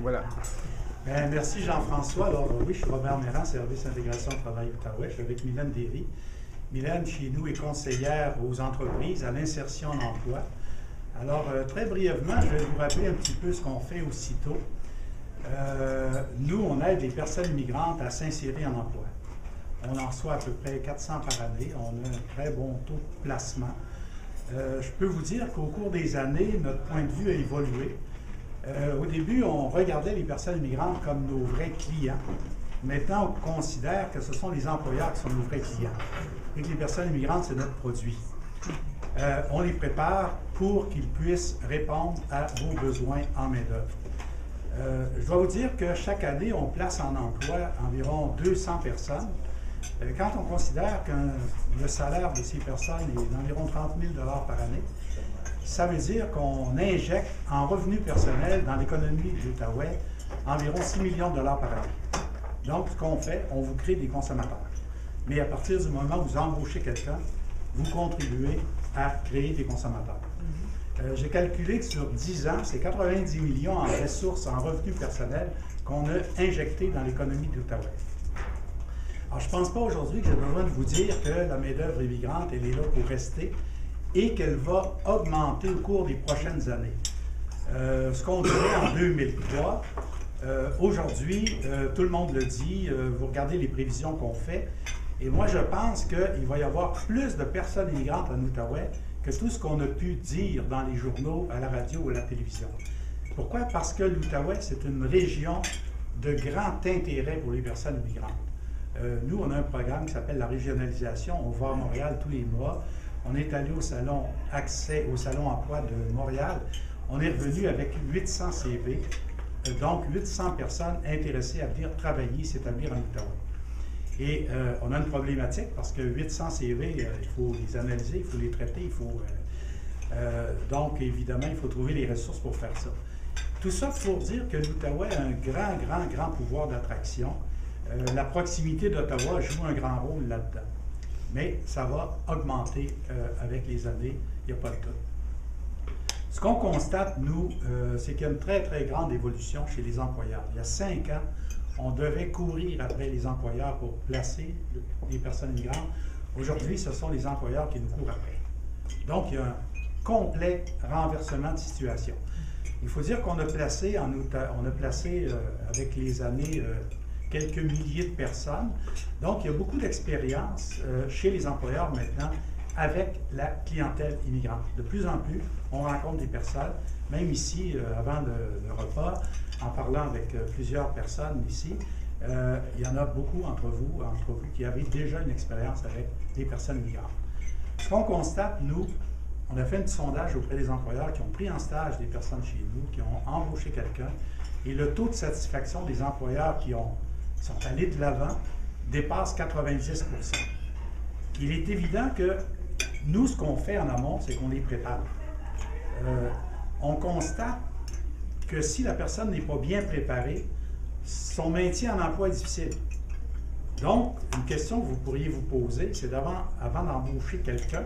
voilà. Bien, merci Jean-François. Alors oui, je suis Robert Mérand, Service Intégration Travail Outaouais. Je suis avec Mylène Derry. Mylène, chez nous, est conseillère aux entreprises à l'insertion en emploi. Alors, très brièvement, je vais vous rappeler un petit peu ce qu'on fait aussitôt. Nous, on aide les personnes migrantes à s'insérer en emploi. On en reçoit à peu près 400 par année. On a un très bon taux de placement. Je peux vous dire qu'au cours des années, notre point de vue a évolué. Au début, on regardait les personnes migrantes comme nos vrais clients. Maintenant, on considère que ce sont les employeurs qui sont nos vrais clients et que les personnes migrantes, c'est notre produit. On les prépare pour qu'ils puissent répondre à vos besoins en main-d'œuvre. Je dois vous dire que chaque année, on place en emploi environ 200 personnes. Quand on considère que le salaire de ces personnes est d'environ 30 000 par année, ça veut dire qu'on injecte en revenus personnels dans l'économie de l'Outaouais environ 6 millions de dollars par année. Donc, ce qu'on fait, on vous crée des consommateurs. Mais à partir du moment où vous embauchez quelqu'un, vous contribuez à créer des consommateurs. J'ai calculé que sur 10 ans, c'est 90 millions en ressources, en revenus personnels qu'on a injectés dans l'économie de l'Outaouais. Alors, je ne pense pas aujourd'hui que j'ai besoin de vous dire que la main-d'œuvre immigrante, elle est là pour rester et qu'elle va augmenter au cours des prochaines années. Ce qu'on dirait en 2003, aujourd'hui, tout le monde le dit, vous regardez les prévisions qu'on fait, et moi je pense qu'il va y avoir plus de personnes immigrantes en Outaouais que tout ce qu'on a pu dire dans les journaux, à la radio ou à la télévision. Pourquoi? Parce que l'Outaouais, c'est une région de grand intérêt pour les personnes immigrantes. Nous, on a un programme qui s'appelle la régionalisation. On va à Montréal tous les mois. On est allé au salon Accès, au salon Emploi de Montréal. On est revenu avec 800 CV, donc 800 personnes intéressées à venir travailler, s'établir en Outaouais. Et on a une problématique parce que 800 CV, il faut les analyser, il faut les traiter, il faut... donc, évidemment, il faut trouver les ressources pour faire ça. Tout ça pour dire que l'Outaouais a un grand pouvoir d'attraction. La proximité d'Ottawa joue un grand rôle là-dedans. Mais ça va augmenter avec les années, il n'y a pas de doute. Ce qu'on constate, nous, c'est qu'il y a une très grande évolution chez les employeurs. Il y a 5 ans, on devait courir après les employeurs pour placer les personnes migrantes. Aujourd'hui, ce sont les employeurs qui nous courent après. Donc, il y a un complet renversement de situation. Il faut dire qu'on a placé, avec les années, quelques milliers de personnes. Donc, il y a beaucoup d'expérience chez les employeurs maintenant avec la clientèle immigrante. De plus en plus, on rencontre des personnes, même ici, avant le repas, en parlant avec plusieurs personnes ici, il y en a beaucoup entre vous qui avez déjà une expérience avec des personnes migrantes. Ce qu'on constate, nous, on a fait un petit sondage auprès des employeurs qui ont pris en stage des personnes chez nous, qui ont embauché quelqu'un, et le taux de satisfaction des employeurs qui sont allés de l'avant dépasse 90 %. Il est évident que nous, ce qu'on fait en amont, c'est qu'on les prépare. On constate que si la personne n'est pas bien préparée, son maintien en emploi est difficile. Donc, une question que vous pourriez vous poser, c'est avant d'embaucher quelqu'un,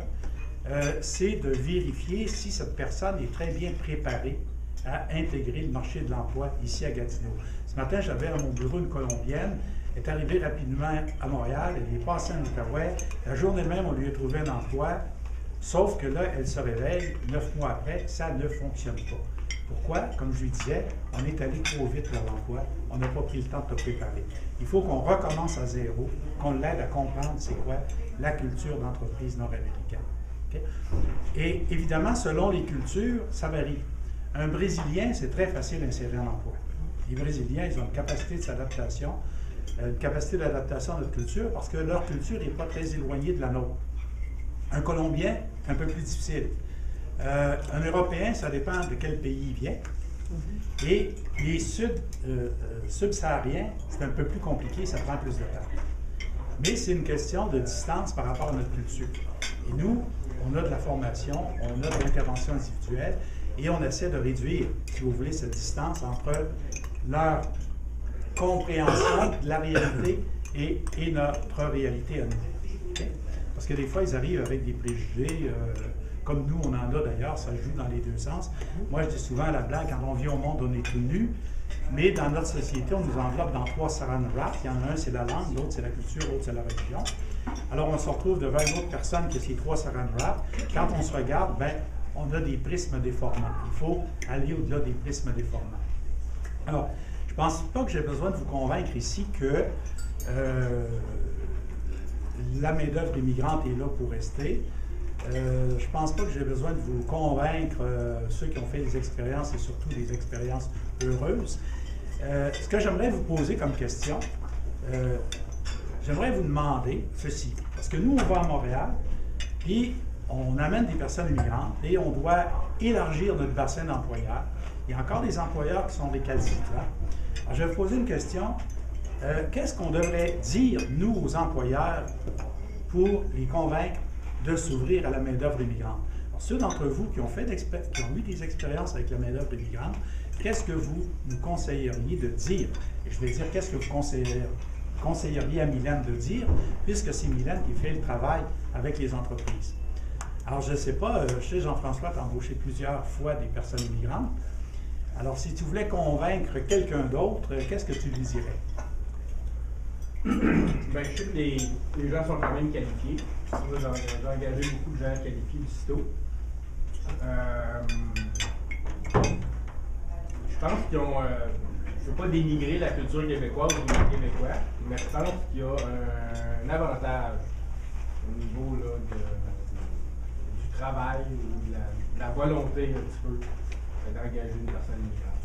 c'est de vérifier si cette personne est très bien préparée à intégrer le marché de l'emploi ici à Gatineau. Ce matin, j'avais à mon bureau une Colombienne, elle est arrivée rapidement à Montréal, elle est passée en Outaouais. La journée même, on lui a trouvé un emploi, sauf que là, elle se réveille, 9 mois après, ça ne fonctionne pas. Pourquoi? Comme je lui disais, on est allé trop vite vers l'emploi, on n'a pas pris le temps de te préparer. Il faut qu'on recommence à zéro, qu'on l'aide à comprendre c'est quoi la culture d'entreprise nord-américaine. Okay? Et évidemment, selon les cultures, ça varie. Un Brésilien, c'est très facile d'insérer en emploi. Les Brésiliens, ils ont une capacité de s'adaptation, une capacité d'adaptation à notre culture parce que leur culture n'est pas très éloignée de la nôtre. Un Colombien, un peu plus difficile. Un Européen, ça dépend de quel pays il vient. Et les subsahariens, c'est un peu plus compliqué, ça prend plus de temps. Mais c'est une question de distance par rapport à notre culture. Et nous, on a de la formation, on a de l'intervention individuelle et on essaie de réduire, si vous voulez, cette distance entre leur compréhension de la réalité et notre réalité à nous. Okay? Parce que des fois, ils arrivent avec des préjugés, comme nous, on en a d'ailleurs, ça joue dans les deux sens. Moi, je dis souvent à la blague, quand on vient au monde, on est tout nu. Mais dans notre société, on nous enveloppe dans 3 saran wrap. Il y en a un, c'est la langue, l'autre, c'est la culture, l'autre, c'est la religion. Alors, on se retrouve devant une autre personne qui a ces 3 saran wrap. Quand on se regarde, ben, on a des prismes déformants. Il faut aller au-delà des prismes déformants. Alors, je ne pense pas que j'ai besoin de vous convaincre ici que la main-d'œuvre immigrante est là pour rester. Je ne pense pas que j'ai besoin de vous convaincre, ceux qui ont fait des expériences et surtout des expériences heureuses. Ce que j'aimerais vous poser comme question, j'aimerais vous demander ceci. Parce que nous, on va à Montréal, puis on amène des personnes immigrantes et on doit élargir notre bassin d'employeurs. Il y a encore des employeurs qui sont récalcitrants. Alors, je vais vous poser une question. Qu'est-ce qu'on devrait dire, nous, aux employeurs, pour les convaincre de s'ouvrir à la main-d'œuvre immigrante? Alors, ceux d'entre vous qui ont eu des expériences avec la main-d'œuvre immigrante, qu'est-ce que vous nous conseilleriez de dire? Et je vais dire qu'est-ce que vous conseilleriez à Mylène de dire, puisque c'est Mylène qui fait le travail avec les entreprises. Alors, je ne sais pas, je sais, Jean-François, tu as embauché plusieurs fois des personnes immigrantes. Alors, si tu voulais convaincre quelqu'un d'autre, qu'est-ce que tu lui dirais? Bien, je sais que les gens sont quand même qualifiés. J'ai engagé beaucoup de gens qualifiés du CITO. Je pense qu'ils ont... je ne veux pas dénigrer la culture québécoise ou les Québécois, mais je pense qu'il y a un avantage au niveau là, du travail ou de la volonté un petit peu d'engager une personne immigrante.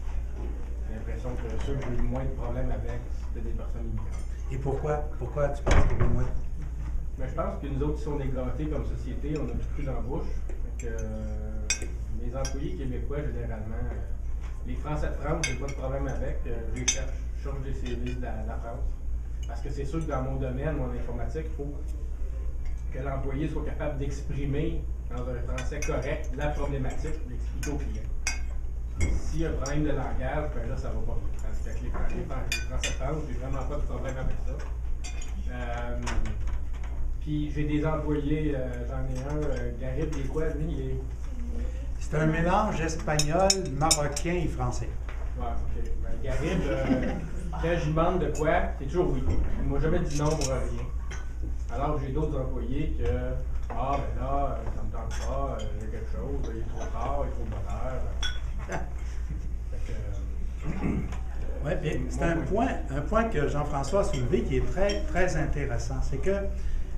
J'ai l'impression que ceux qui ont eu le moins de problèmes avec, c'était des personnes immigrantes. Et pourquoi? Pourquoi tu penses qu'il y a moins? Mais je pense que nous autres qui sommes dégradés comme société, on a du cru dans la bouche. Les employés québécois, généralement, les Français de France, j'ai pas de problème avec. Je les cherche, je change des services de la France. Parce que c'est sûr que dans mon domaine, en informatique, il faut que l'employé soit capable d'exprimer dans un français correct la problématique, l'expliquer au client. S'il y a un problème de langage, ben là, ça va pas. Parce qu'avec les Français de France, j'ai vraiment pas de problème avec ça. Puis j'ai des employés, j'en ai un, Garib, il est quoi, lui, il est... C'est un mélange espagnol, marocain et français. Ouais, ok. Ben, Garib, quand je lui demande de quoi, c'est toujours oui. Il m'a jamais dit non pour rien. Alors que j'ai d'autres employés que, ah ben là, ça me tente pas, il y a quelque chose, il est trop tard, il faut le bonheur. Oui, c'est un point que Jean-François a soulevé qui est très, très intéressant. C'est que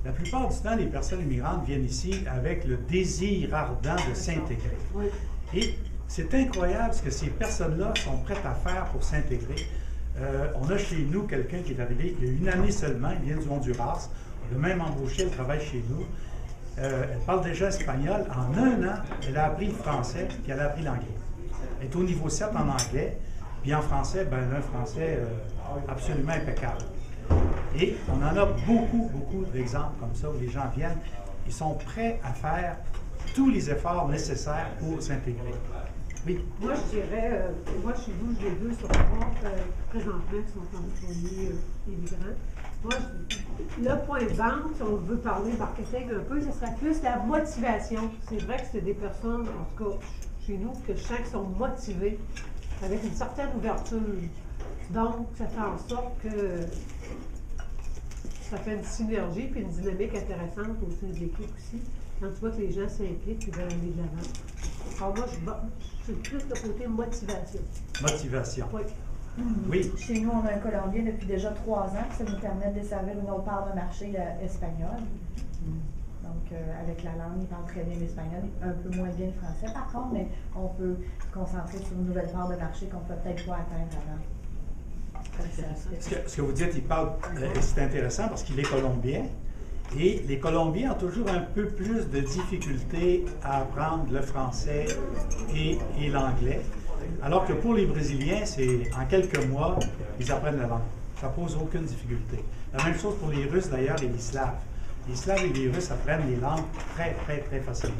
la plupart du temps, les personnes immigrantes viennent ici avec le désir ardent de s'intégrer. Oui. Et c'est incroyable ce que ces personnes-là sont prêtes à faire pour s'intégrer. On a chez nous quelqu'un qui est arrivé il y a une année seulement, il vient du Honduras. On l'a même embauché, elle travaille chez nous. Elle parle déjà espagnol. En un an, elle a appris le français puis elle a appris l'anglais. Elle est au niveau 7 en anglais, puis en français, ben un français absolument impeccable. Et on en a beaucoup, beaucoup d'exemples comme ça où les gens viennent, ils sont prêts à faire tous les efforts nécessaires pour s'intégrer. Oui. Moi, je dirais, moi, chez vous, j'ai 2 sur 3 présentement qui sont employés immigrants. Moi, le point de vente, si on veut parler marketing un peu, ce serait plus la motivation. C'est vrai que c'est des personnes, en tout cas chez nous, que je sens qui sont motivées avec une certaine ouverture. Donc, ça fait en sorte que ça fait une synergie puis une dynamique intéressante au sein de l'équipe aussi. Quand tu vois que les gens s'impliquent et veulent aller de l'avant. Alors moi, je suis plus le côté motivation. Motivation. Oui. Oui. Chez nous, on a un Colombien depuis déjà 3 ans, ça nous permet de desservir une autre part de marché espagnol. Donc, avec la langue, il parle très bien l'espagnol, un peu moins bien le français par contre, mais on peut se concentrer sur une nouvelle part de marché qu'on ne peut peut-être pas atteindre avant. Ce que vous dites, il parle, c'est intéressant parce qu'il est colombien. Et les Colombiens ont toujours un peu plus de difficultés à apprendre le français et l'anglais. Alors que pour les Brésiliens, c'est en quelques mois, ils apprennent la langue. Ça ne pose aucune difficulté. La même chose pour les Russes d'ailleurs et les Slaves. Les Slaves et les Russes apprennent les langues très, très, très facilement.